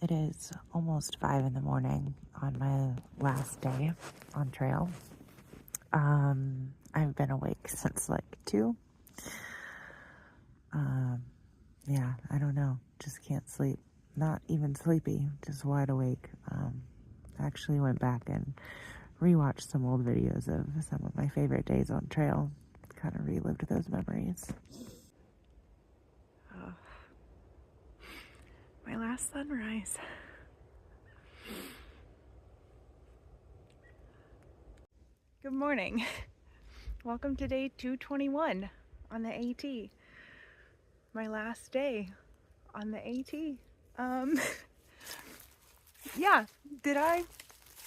It is almost 5 in the morning on my last day on trail. I've been awake since like 2. Yeah, I don't know. Just can't sleep. Not even sleepy, just wide awake. I actually went back and rewatched some old videos of some of my favorite days on trail. Kind of relived those memories. Oh, my last sunrise. Good morning. Welcome to day 221 on the AT. My last day on the AT. Yeah, did I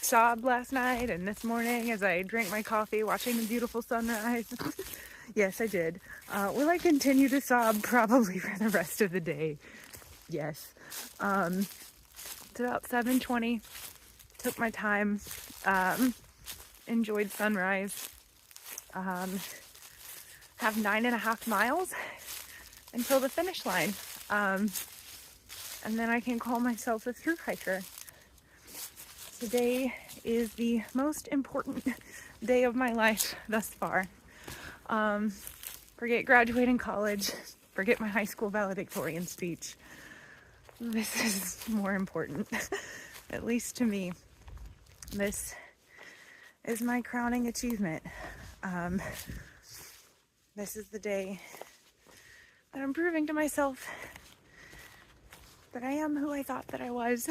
sob last night and this morning as I drank my coffee watching the beautiful sunrise? Yes, I did. Will I continue to sob? Probably for the rest of the day. Yes. It's about 7:20. Took my time. Enjoyed sunrise. Have 9.5 miles until the finish line. And then I can call myself a through hiker. Today is the most important day of my life thus far. Forget graduating college, forget my high school valedictorian speech. This is more important, at least to me. This is my crowning achievement. This is the day that I'm proving to myself that I am who I thought that I was.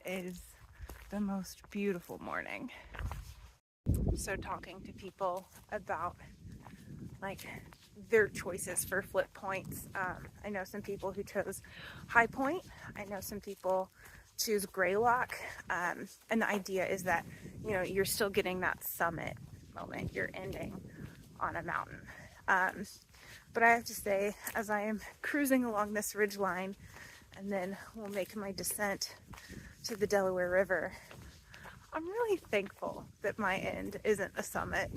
It is the most beautiful morning. So talking to people about like their choices for flip points. I know some people who chose High Point. I know some people choose Greylock. And the idea is that, you know, you're still getting that summit moment. You're ending on a mountain. But I have to say, as I am cruising along this ridge line and then will make my descent to the Delaware River, I'm really thankful that my end isn't a summit.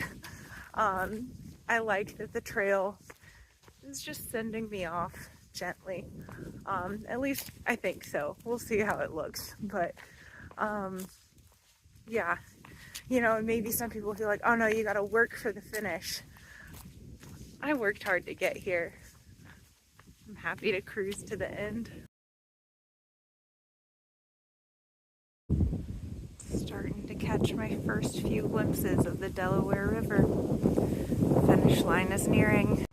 I like that the trail is just sending me off gently. At least I think so. We'll see how it looks. But yeah, you know, maybe some people feel like, oh no, you gotta work for the finish. I worked hard to get here. I'm happy to cruise to the end. Starting to catch my first few glimpses of the Delaware River. Finish line is nearing.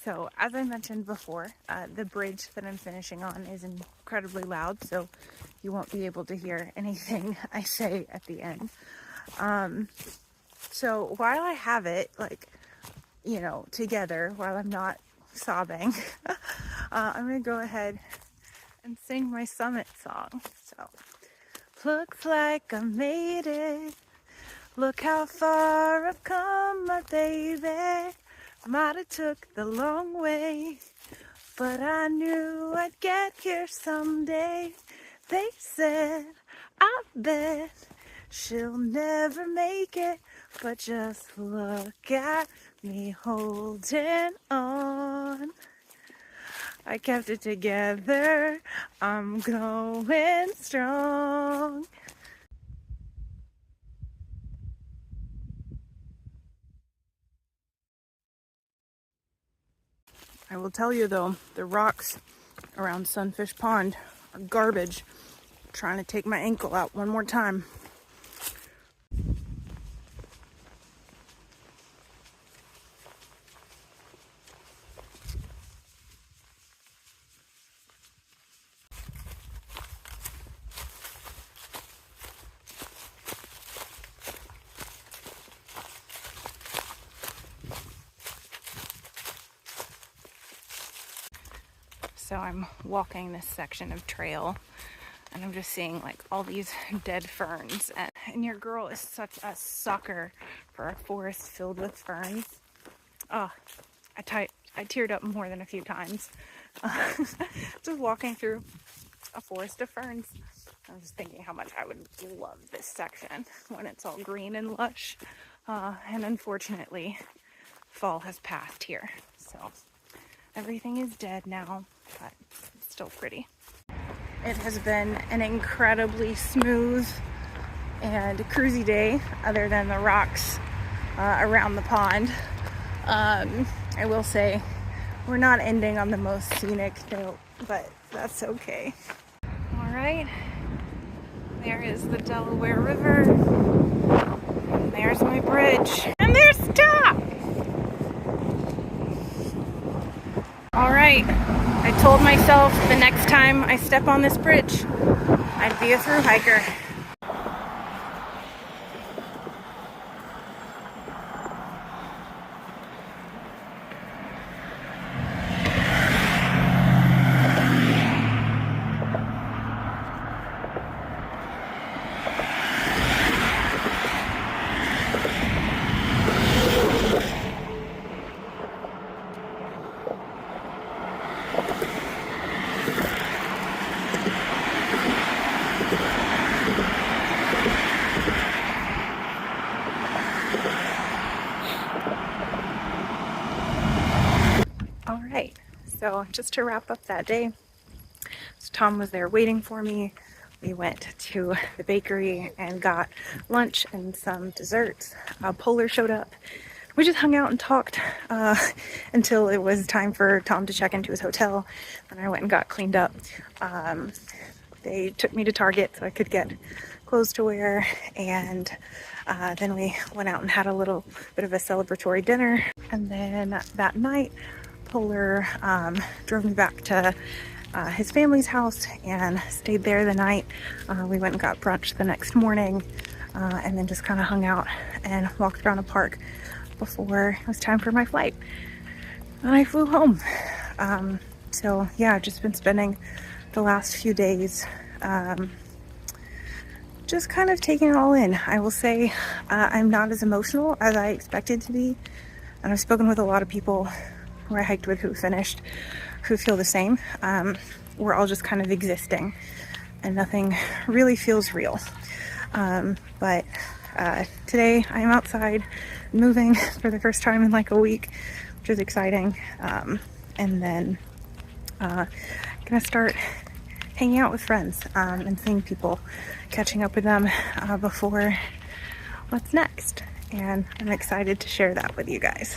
So, as I mentioned before, the bridge that I'm finishing on is incredibly loud, so you won't be able to hear anything I say at the end. So while I have it, like, you know, together, while I'm not sobbing, I'm gonna go ahead and sing my summit song. So, looks like I made it. Look how far I've come, my baby. Might have took the long way. but I knew I'd get here someday. They said, I bet she'll never make it, but just look at me holding on. I kept it together, I'm going strong. I will tell you though, the rocks around Sunfish Pond are garbage. I'm trying to take my ankle out one more time. So I'm walking this section of trail and I'm just seeing like all these dead ferns, and your girl is such a sucker for a forest filled with ferns. Oh, I teared up more than a few times just walking through a forest of ferns. I was just thinking how much I would love this section when it's all green and lush, and unfortunately fall has passed here, so everything is dead now, but it's still pretty. It has been an incredibly smooth and cruisy day, other than the rocks around the pond. I will say we're not ending on the most scenic note, but that's okay. All right, there is the Delaware River, and there's my bridge, and there's Tom! All right, I told myself the next time I step on this bridge, I'd be a through hiker. So just to wrap up that day, so Tom was there waiting for me. We went to the bakery and got lunch and some desserts. Polar showed up. We just hung out and talked until it was time for Tom to check into his hotel, and I went and got cleaned up. They took me to Target so I could get clothes to wear, and then we went out and had a little bit of a celebratory dinner. And then that night, Polar drove me back to his family's house and stayed there the night. We went and got brunch the next morning, and then just kind of hung out and walked around a park before it was time for my flight. And I flew home. So yeah, I've just been spending the last few days just kind of taking it all in. I will say I'm not as emotional as I expected to be, and I've spoken with a lot of people who I hiked with who finished, who feel the same. We're all just kind of existing and nothing really feels real. But today I'm outside moving for the first time in like a week, which is exciting. And then gonna start hanging out with friends and seeing people, catching up with them before what's next. And I'm excited to share that with you guys.